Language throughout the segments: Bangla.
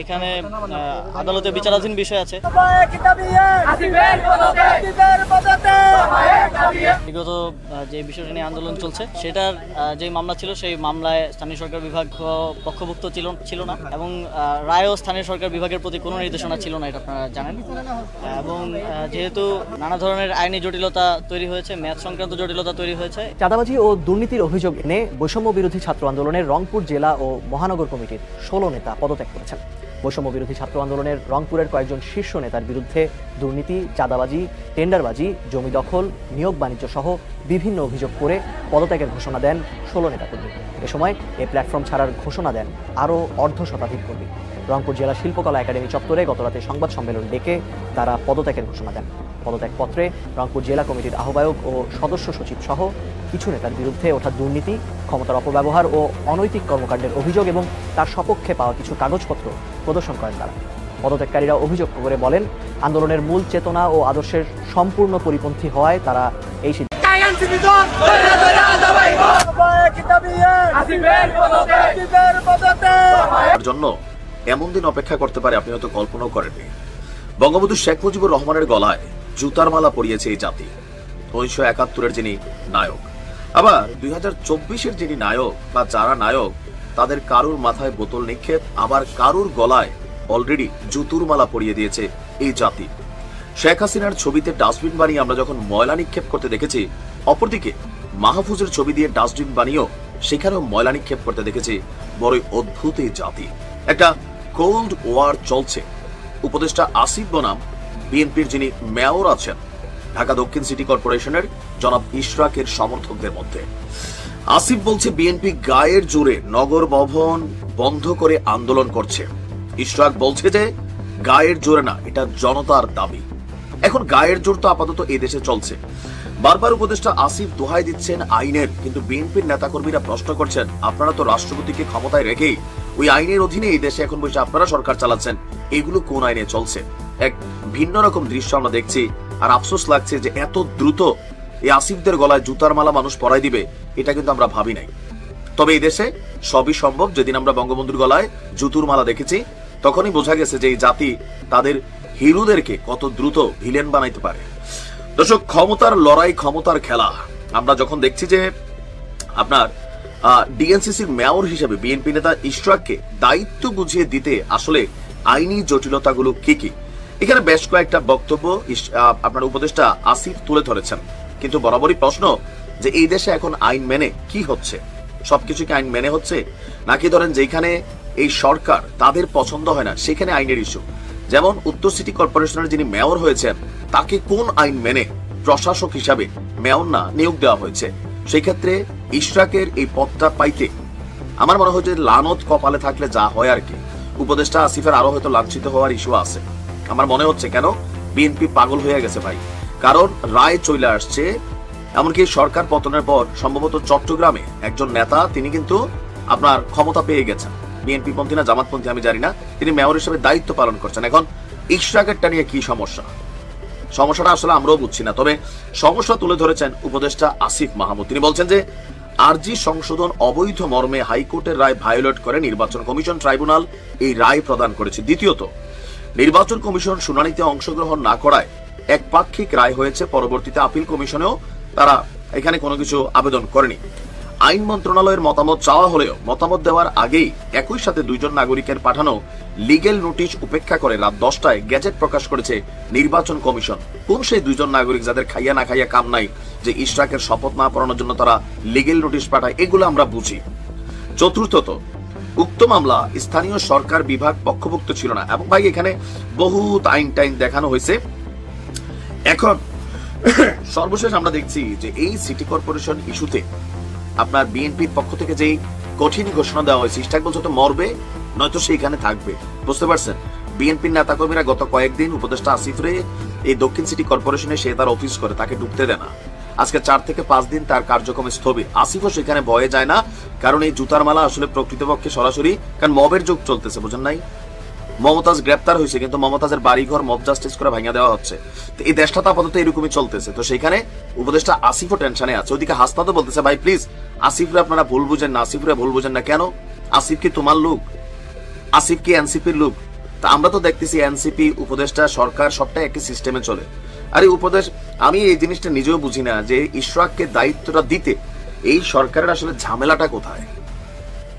এখানে আদালতে বিচারাধীন বিষয় আছে। বিগত যে বিষয়টি নিয়ে আন্দোলন চলছে সেটার যে মামলা ছিল সেই মামলায় স্থানীয় সরকার বিভাগ পক্ষভুক্ত ছিল না এবং রায়ও স্থানীয় সরকার বিভাগের প্রতি কোনো নির্দেশনা ছিল না, এটা আপনারা জানেন। এবং যেহেতু নানা ধরনের আইনি জটিলতা তৈরি হয়েছে, ম্যাচ সংক্রান্ত জটিলতা তৈরি হয়েছে, চাঁদাবাজি ও দুর্নীতির অভিযোগ এনে বৈষম্য বিরোধী ছাত্র আন্দোলনের রংপুর জেলা ও মহানগর কমিটির 16 নেতা পদত্যাগ করেছেন। বৈষম্য বিরোধী ছাত্র আন্দোলনের রংপুরের কয়েকজন শীর্ষ নেতার বিরুদ্ধে দুর্নীতি, চাঁদাবাজি, টেন্ডারবাজি, জমি দখল, নিয়োগ বাণিজ্য সহ বিভিন্ন অভিযোগ করে পদত্যাগের ঘোষণা দেন 16 নেতাকর্মী। এ সময় এই প্ল্যাটফর্ম ছাড়ার ঘোষণা দেন আরও অর্ধশতাধিক কর্মী। রংপুর জেলা শিল্পকলা একাডেমি চত্বরে গতরাতে সংবাদ সম্মেলন ডেকে তারা পদত্যাগের ঘোষণা দেন। পদত্যাগপত্রে রংপুর জেলা কমিটির আহ্বায়ক ও সদস্য সচিব সহ কিছু নেতার বিরুদ্ধে ওঠা দুর্নীতি, ক্ষমতার অপব্যবহার ও অনৈতিক কর্মকাণ্ডের অভিযোগ এবং তার সপক্ষে পাওয়া কিছু কাগজপত্র প্রদর্শন করেন তারা। পদত্যাগকারীরা অভিযোগ করে বলেন, আন্দোলনের মূল চেতনা ও আদর্শের সম্পূর্ণ পরিপন্থী হওয়ায় তারা এই জন্য এমন দিন অপেক্ষা করতে পারে আপনি হয়তো কল্পনাও করেননি। বঙ্গবন্ধু শেখ মুজিবুর রহমানের গলায় জুতার মালা পরিয়েছে এই জাতি। 1971-এর যিনি নায়ক, আবার 2024-এর যিনি নায়ক বা যারা নায়ক, তাদের কারুর মাথায় বোতল নিক্ষেপ, আবার কারুর গলায় অলরেডি জুতুর মালা পরিয়ে দিয়েছে এই জাতি। শেখ হাসিনার ছবিতে ডাস্টবিন বানিয়ে আমরা যখন ময়লা নিক্ষেপ করতে দেখেছি, অপরদিকে মাহফুজের ছবি দিয়ে ডাস্টবিন বানিয়েও সেখানেও ময়লা নিক্ষেপ করতে দেখেছি। বড়ই অদ্ভুত এই জাতি। একটা কোল্ড ওয়ার চলছে। উপদেষ্টা আসিফ বনাম বিএনপির যিনি মেয়র আছেন ঢাকা দক্ষিণ সিটি কর্পোরেশনের জনাব ইশরাকের সমর্থকদের মধ্যে। আসিফ বলছে বিএনপি গায়ের জোরে নগর ভবন বন্ধ করে আন্দোলন করছে। ইশরাক বলছে যে গায়ের জোরে না, এটা জনতার দাবি। এখন গায়ের জোর তো আপাতত এই দেশে চলছে। বারবার উপদেষ্টা আসিফ দোহাই দিচ্ছেন আইনের, কিন্তু বিএনপির নেতাকর্মীরা প্রশ্ন করছেন, আপনারা তো রাষ্ট্রপতিকে ক্ষমতায় রেখেই ওই আইনের অধীনে এই দেশে এখন বসে আপনারা সরকার চালাচ্ছেন, এগুলো কোন আইনে চলছে? এক ভিন্ন রকম দৃশ্য আমরা দেখছি। আর আফসোস লাগছে যে এত দ্রুত এই আসিফদের গলায় জুতার মালা মানুষ পরাই দিবে, এটা কিন্তু আমরা ভাবি নাই। তবে এই দেশে সবই সম্ভব। যেদিন আমরা বঙ্গবন্ধুর গলায় জুতুর মালা দেখেছি, তখনই বোঝা গেছে যে এই জাতি তাদের হিরোদেরকে কত দ্রুত ভিলেন বানাইতে পারে। দর্শক, ক্ষমতার লড়াই, ক্ষমতার খেলা। আমরা যখন দেখছি যে আপনার ডিএনসিসির মেয়র হিসেবে বিএনপি নেতা ইশরাককে দায়িত্ব বুঝিয়ে দিতে আসলে আইনি জটিলতাগুলো কি কি, এখানে বেশ কয়েকটা বক্তব্য আপনার উপদেষ্টা আসিফ তুলে ধরেছেন। কিন্তু বরাবরই প্রশ্ন যে এই দেশে এখন আইন মেনে কি হচ্ছে? সবকিছু কি আইন মেনে হচ্ছে, নাকি ধরেন যেখানে এই সরকার তাদের পছন্দ হয় না সেখানে আইনের ইস্যু? যেমন উত্তর সিটি কর্পোরেশনের যিনি মেয়র হয়েছেন, তাকে কোন আইন মেনে প্রশাসক হিসাবে মেয়র না নিয়োগ দেওয়া হয়েছে? সেই ক্ষেত্রে ইশরাকের এই পদটা পাইতে আমার মনে হয় যে লানত কপালে থাকলে যা হয় আর কি। উপদেষ্টা আসিফের আরো হয়তো লাঞ্ছিত হওয়ার ইস্যু আছে। আমার মনে হচ্ছে কেন বিএনপি পাগল হয়ে গেছে ভাই, কারণ রায় চলে আসছে। এমনকি সরকার পতনের পর সম্ভবত চট্টগ্রামে একজন নেতা, তিনি কিন্তু আপনার ক্ষমতা পেয়ে গেছেন, বিএনপি পন্থী না জামাতপন্থী আমি জানি না, তিনি মেয়র হিসেবে দায়িত্ব পালন করছেন। এখন ইশরাকেরটা নিয়ে কি সমস্যা? সমস্যাটা আসলে আমরাও বুঝছি না। তবে সমস্যা তুলে ধরেছেন উপদেষ্টা আসিফ মাহমুদ। তিনি বলছেন যে আরজি সংশোধন অবৈধ মর্মে হাইকোর্টের রায় ভায়োলেট করে নির্বাচন কমিশন ট্রাইব্যুনাল এই রায় প্রদান করেছে। দ্বিতীয়ত, নির্বাচন কমিশন শুনানিতে অংশগ্রহণ না করায় একপাক্ষিক রায় হয়েছে। পরবর্তীতে আপিল কমিশনেও তারা এখানে কোনো কিছু আবেদন করেনি। আইন মন্ত্রণালয়ের মতামত চাওয়া হলেও মতামত দেওয়ার আগেই একই সাথে দুইজন নাগরিকের পাঠানো লিগেল নোটিশ উপেক্ষা করে রাত 10টায় গেজেট প্রকাশ করেছে নির্বাচন কমিশন। কোন সেই দুইজন নাগরিক যাদের খাইয়া না খাইয়া কাম নাই যে ইশরাকের শপথ না পড়ানোর জন্য তারা লিগেল নোটিশ পাঠায়, এগুলো আমরা বুঝি। চতুর্থত, উক্ত মামলা স্থানীয় সরকার বিভাগ পক্ষভুক্ত ছিল না। এবং ভাই এখানে বহুত আইন টাইন দেখানো হয়েছে। এখন সর্বশেষ আমরা দেখছি যে এই সিটি কর্পোরেশন ইস্যুতে আপনার বিএনপির পক্ষ থেকে যেই কঠিন ঘোষণা দেওয়া হয়েছে, ইশরাক বলছে তো মরবে নয়তো সেইখানে থাকবে। বুঝতে পারছেন, বিএনপির নেতাকর্মীরা গত কয়েকদিন উপদেষ্টা আসিফরে এই দক্ষিণ সিটি কর্পোরেশনে সে তার অফিস করে, তাকে ঢুকতে দেয় না। আজকে 4 থেকে 5 দিন তার কার্যক্রম স্থবির। আসিফও সেখানে ভয়ে যায় না, কারণ এই জুতার মালা আসলে প্রকৃতপক্ষে সরাসরি, কারণ মবের যুগ চলতেছে, বোঝেন নাই? মমতাজ গ্রেপ্তার হয়েছে, কিন্তু মমতাজের বাড়িঘর মব জাস্টিস করে ভাঙা দেওয়া হচ্ছে। তো এই দেশটা তো আপাতত এরকমই চলতেছে। তো সেখানে উপদেষ্টা আসিফও টেনশনে আছে। ওদিকে হাসনাত বলতেছে, ভাই প্লিজ আসিফরে আপনারা ভুল বুঝেন না, আসিফরে ভুল বুঝেন না। কেন? আসিফ কি তোমার লোক? আসিফ কি এনসিপির লোক? তা আমরা তো দেখতেছি এনসিপি, উপদেষ্টা, সরকার সবটাই একটি সিস্টেমে চলে। আরে উপদেশ, আমি এই জিনিসটা নিজেও বুঝি না যে ইশরাককে দায়িত্বটা দিতে এই সরকারের আসলে ঝামেলাটা কোথায়,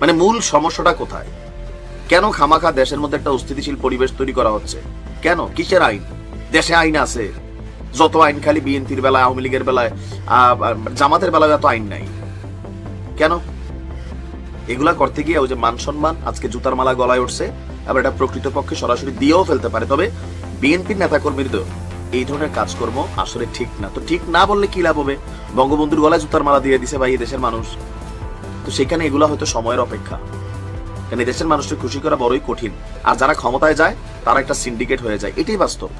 মানে মূল সমস্যাটা কোথায়? কেন খামাখা দেশের মধ্যে একটা অস্থিতিশীল পরিবেশ তৈরি করা হচ্ছে? কেন? কিসের আইন? দেশে আইন আছে যত আইন, খালি বিএনপির বেলায়, আওয়ামী লীগের বেলায়, জামাতের বেলায় এত আইন নাই কেন? এগুলা করতে গিয়ে ওই যে মান সম্মান আজকে জুতার মালা গলায় উঠছে, আবার এটা প্রকৃতপক্ষে সরাসরি দিয়েও ফেলতে পারে। তবে বিএনপির নেতাকর্মীদের এই ধরনের কাজকর্ম আসলে ঠিক না। তো ঠিক না বললে কি লাভ হবে? বঙ্গবন্ধুর গলায় জুতার মালা দিয়ে দিছে ভাই এই দেশের মানুষ, তো সেখানে এগুলা হয়তো সময়ের অপেক্ষা। কারণ এই দেশের মানুষকে খুশি করা বড়ই কঠিন, আর যারা ক্ষমতায় যায় তারা একটা সিন্ডিকেট হয়ে যায়, এটাই বাস্তব।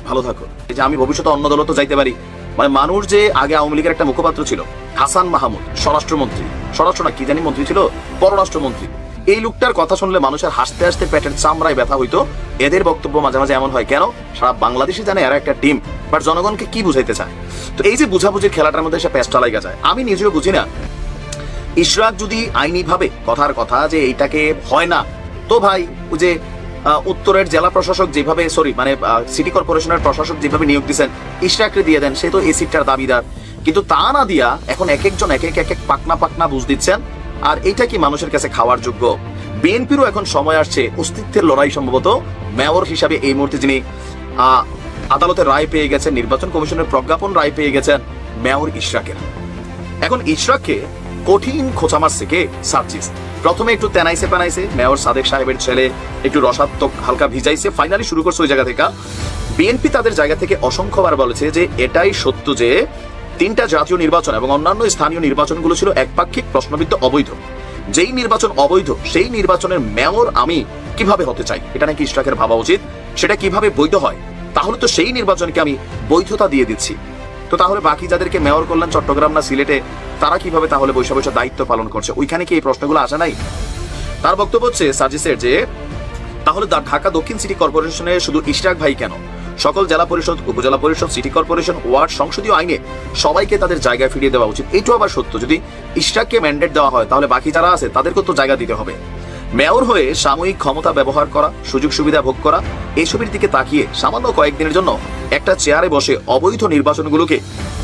ভালো থাকো। এই যে আমি ভবিষ্যতে অন্য দলও তো যাইতে পারি, মানে মানুষ যে আগে আওয়ামী লীগের একটা মুখপাত্র ছিল হাসান মাহমুদ, স্বরাষ্ট্রমন্ত্রী, স্বরাষ্ট্র না কি জানি মন্ত্রী ছিল, পররাষ্ট্রমন্ত্রী, এই লোকটার কথা শুনলে মানুষের হাসতে হাসতে পেটের চামড়ায় ব্যথা হইতো। এদের বক্তব্য মাঝে মাঝে এমন হয়, কেন? সারা বাংলাদেশে জানে এরা একটা টিম, বাট জনগণকে কি বুঝাইতে চায়? তো এই যে বুঝাবুঝির খেলাটার মধ্যে এসে পেস্টা লাগা যায়। আমি নিজেও বুঝি না, ইশরাক যদি আইনি ভাবে কথার কথা যে এইটাকে হয় না, তো ভাই ওই যে উত্তরের জেলা প্রশাসক যেভাবে, মানে সিটি কর্পোরেশনের প্রশাসক যেভাবে নিয়োগ দিচ্ছেন, ইশরাককে দিয়ে দেন, সে তো এই সিটটার দাবিদার। কিন্তু তা না দিয়া এখন এক একজন এক এক পাকনা পাকনা বুঝ দিচ্ছেন, আর এইটা কি মানুষের কাছে খাওয়ার যোগ্য? বিএনপিরও এখন সময় আসছে অস্তিত্বের লড়াই, সম্ভবত মেয়র হিসাবে এই মুহূর্তে যিনি আদালতের রায় পেয়ে গেছেন, নির্বাচন কমিশনের প্রজ্ঞাপন রায় পেয়ে গেছেন, মেয়র ইশরাকের। এখন ইশরাককে কঠিন খোঁচা মারছে কে? সার্জিস। প্রথমে একটু তেনাইছে পানাইছে, মেয়র সাদেক সাহেবের ছেলে একটু রসাত্মক হালকা ভিজাইছে, ফাইনালি শুরু করছে ওই জায়গা থেকে। বিএনপি তাদের জায়গা থেকে অসংখ্যবার বলেছে যে এটাই সত্য যে 3টা জাতীয় নির্বাচন এবং অন্যান্য স্থানীয় নির্বাচনগুলো ছিল একপাক্ষিক, প্রশ্নবিদ্ধ, অবৈধ। যেই নির্বাচন অবৈধ সেই নির্বাচনের মেয়র আমি কিভাবে হতে চাই, এটা নাকি ইশরাকের ভাবা উচিত। সেটা কিভাবে বৈধ হয়? তাহলে তো সেই নির্বাচনকে আমি বৈধতা দিয়ে দিচ্ছি, তো তাহলে বাকি যাদেরকে মেয়র করলেন চট্টগ্রাম না সিলেটে, তারা কিভাবে তাহলে বৈশা বৈশা দায়িত্ব পালন করছে? ওইখানে কি এই প্রশ্নগুলো আসে নাই? তার বক্তব্য হচ্ছে সার্জিসের যে তাহলে ঢাকা দক্ষিণ সিটি কর্পোরেশনে শুধু ইশরাক ভাই কেন, সকল জেলা পরিষদ, উপজেলা পরিষদ, সিটি কর্পোরেশন, ওয়ার্ড, সংসদীয় আইনে সবাইকে তাদের জায়গায় ফিরিয়ে দেওয়া উচিত। এইটাও আবার সত্য, যদি ইশরাককে ম্যান্ডেট দেওয়া হয় তাহলে বাকি যারা আছে তাদেরকেও তো জায়গা দিতে হবে। মেয়র হয়ে সাময়িক ক্ষমতা ব্যবহার করা, সুযোগ সুবিধা ভোগ করা, এইসবের দিকে তাকিয়ে সামান্য কয়েকদিনের জন্য একটা চেয়ারে বসে অবৈধ নির্বাচনগুলোকে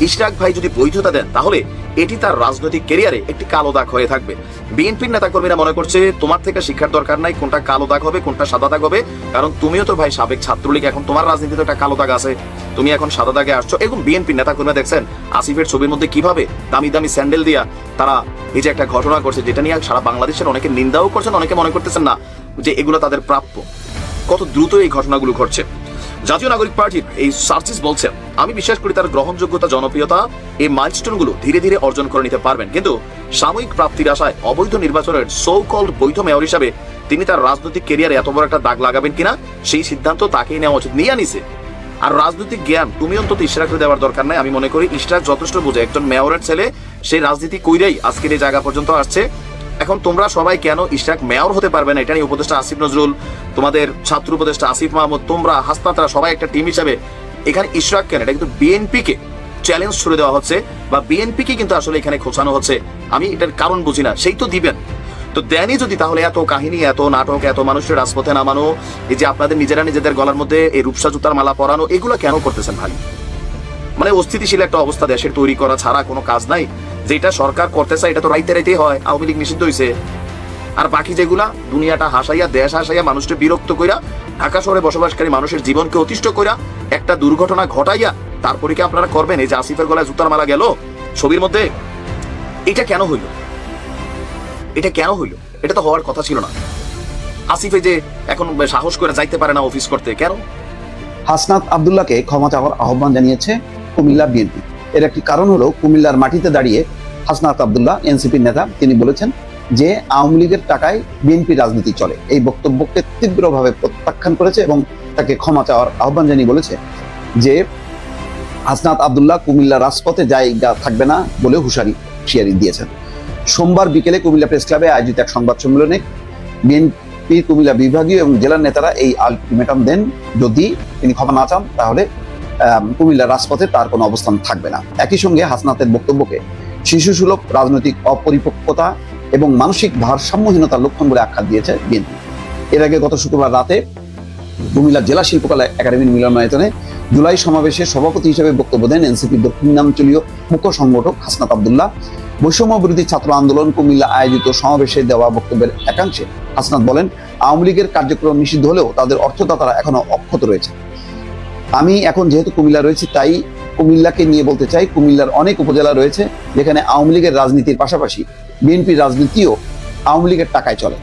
ইশরাক ভাই যদি বৈধতা দেন, তাহলে এটি তার রাজনৈতিক ক্যারিয়ারে একটি কালো দাগ হয়ে থাকবে। বিএনপির নেতাকর্মীরা মনে করছে তোমার থেকে শিক্ষার দরকার নাই কোনটা কালো দাগ হবে কোনটা সাদা দাগ হবে, কারণ তুমিও তো ভাই সাবেক ছাত্রলীগ, এখন তোমার রাজনীতিতে একটা কালো দাগ আছে, তুমি এখন সাদা দাগে আসছো। এখন বিএনপির নেতাকর্মীরা দেখছেন আসিফের ছবির মধ্যে কিভাবে দামি দামি স্যান্ডেল দিয়া তারা এই যে একটা ঘটনা করছে, যেটা নিয়ে সারা বাংলাদেশের অনেকে নিন্দাও করছেন, অনেকে মনে করতেছেন না যে এগুলো তাদের প্রাপ্য। কত দ্রুত এই ঘটনাগুলো ঘটছে। জাতীয় নাগরিক পার্টির এই সার্জিস বলছেন, আমি বিশ্বাস করি তার গ্রহণযোগ্যতা, জনপ্রিয়তা, এই মাইলস্টোনগুলো ধীরে ধীরে অর্জন করে নিতে পারবেন, কিন্তু সাময়িক প্রাপ্তির আশায় অবৈধ নির্বাচনের সো কল্ড বৈধ মেয়র হিসাবে তিনি তার রাজনৈতিক ক্যারিয়ারে এত বড় একটা দাগ লাগাবেন কিনা সেই সিদ্ধান্ত তাকেই নেওয়া উচিত, নিয়ে নিছে। আর রাজনৈতিক জ্ঞান তুমি অন্তত ইশরাককে দেওয়ার দরকার নাই। আমি মনে করি ইশরাক যথেষ্ট বোঝে, একজন মেয়রের ছেলে, সেই রাজনীতি কইরাই আজকের এই জায়গা পর্যন্ত আসছে। এখন তোমরা সবাই কেন ইশরাক মেয়র হতে পারবে না, এটা নিয়ে উপদেষ্টা আসিফ নজরুল, তোমাদের ছাত্র উপদেষ্টা আসিফ মাহমুদ, তোমরা হাসপাতাল সবাই একটা টিম হিসাবে এখানে ইশরাক কেন, এটা কিন্তু বিএনপিকে চ্যালেঞ্জ ছুড়ে দেওয়া হচ্ছে, বা বিএনপিকে কিন্তু আসলে এখানে খোঁচানো হচ্ছে। আমি এটার কারণ বুঝি না, সেই তো দিবেন, তো দেনই যদি, তাহলে এত কাহিনী, এত নাটক, এত মানুষের রাজপথে নামানো, এই যে আপনাদের নিজেরা নিজেদের গলার মধ্যে এই রূপসা জুতার মালা পরানো, এগুলো কেন করতেছেন ভাই? মানে অস্থিতিশীল একটা অবস্থা দেশের তৈরি করা ছাড়া কোনো কাজ নাই। যেটা সরকার করতে চায় এটা তো রাইতে রাইতেই হয়, আওয়ামী লীগ নিষিদ্ধ হয়েছে। আর বাকি যেগুলা দুনিয়াটা হাসাইয়া, দেশ হাসাইয়া, মানুষকে বিরক্ত কইরা, ঢাকা শহরে বসবাসকারী মানুষের জীবনকে অতিষ্ঠ কইরা, একটা দুর্ঘটনা ঘটাইয়া তারপরে কি আপনারা করবেন? এই যে আসিফের গলায় জুতার মালা গেল ছবির মধ্যে, এটা কেন হইল? এটা কেন হইল? এটা তো হওয়ার কথা ছিল না। আসিফে যে এখন সাহস করে যাইতে পারে না অফিস করতে, কেন? হাসনাত আব্দুল্লাহকে ক্ষমা চাওয়ার আহ্বান জানিয়েছে কুমিল্লা বিএনপি। এর একটি কারণ হলো কুমিল্লার মাটিতে দাঁড়িয়ে হাসনাত আব্দুল্লাহ, এনসিপির নেতা, তিনি বলেছেন যে আওয়ামী লীগের টাকায় বিএনপি রাজনীতি চলে। এই বক্তব্যকে তীব্রভাবে প্রত্যাখ্যান করেছে এবং তাকে ক্ষমা চাওয়ার আহ্বান জানিয়ে বলেছে যে হাসনাত আব্দুল্লাহ কুমিল্লা রাজপথে জায়গা থাকবে না বলে হুঁশিয়ারি দিয়েছেন। সোমবার বিকেলে কুমিল্লা প্রেস ক্লাবে আয়োজিত এক সংবাদ সম্মেলনে বিএনপি কুমিল্লা বিভাগীয় এবং জেলার নেতারা এই আলটিমেটাম দেন, যদি তিনি ক্ষমা না চান তাহলে কুমিল্লা রাজপথে তার কোনো অবস্থান থাকবে না। একই সঙ্গে হাসনাতের বক্তব্যকে শিশুসুলভ, রাজনৈতিক অপরিপক্কতা এবং মানসিক ভারসাম্যহীনতার লক্ষণ বলে আখ্যা দিয়েছে বিএনপি। এর আগে গত শুক্রবার রাতে কুমিল্লা জেলা শিল্পকলা একাডেমির মিলনায়তনে জুলাই সমাবেশে সভাপতি হিসেবে বক্তব্য দেন এনসিপির দক্ষিণাঞ্চলীয় মুখ্য সংগঠক হাসনাত আব্দুল্লাহ। বৈষম্য বিরোধী ছাত্র আন্দোলন কুমিল্লা আয়োজিত সমাবেশে দেওয়া বক্তব্যের একাংশে হাসনাত বলেন, আওয়ামী লীগের কার্যক্রম নিষিদ্ধ হলেও তাদের অর্থদাতারা এখনো অক্ষত রয়েছে। আমি এখন যেহেতু কুমিল্লা রয়েছি, তাই কুমিল্লাকে নিয়ে বলতে চাই, কুমিল্লার অনেক উপজেলা রয়েছে যেখানে আওয়ামী লীগের রাজনীতির পাশাপাশি বিএনপির রাজনীতিও আওয়ামী লীগের টাকায় চলে।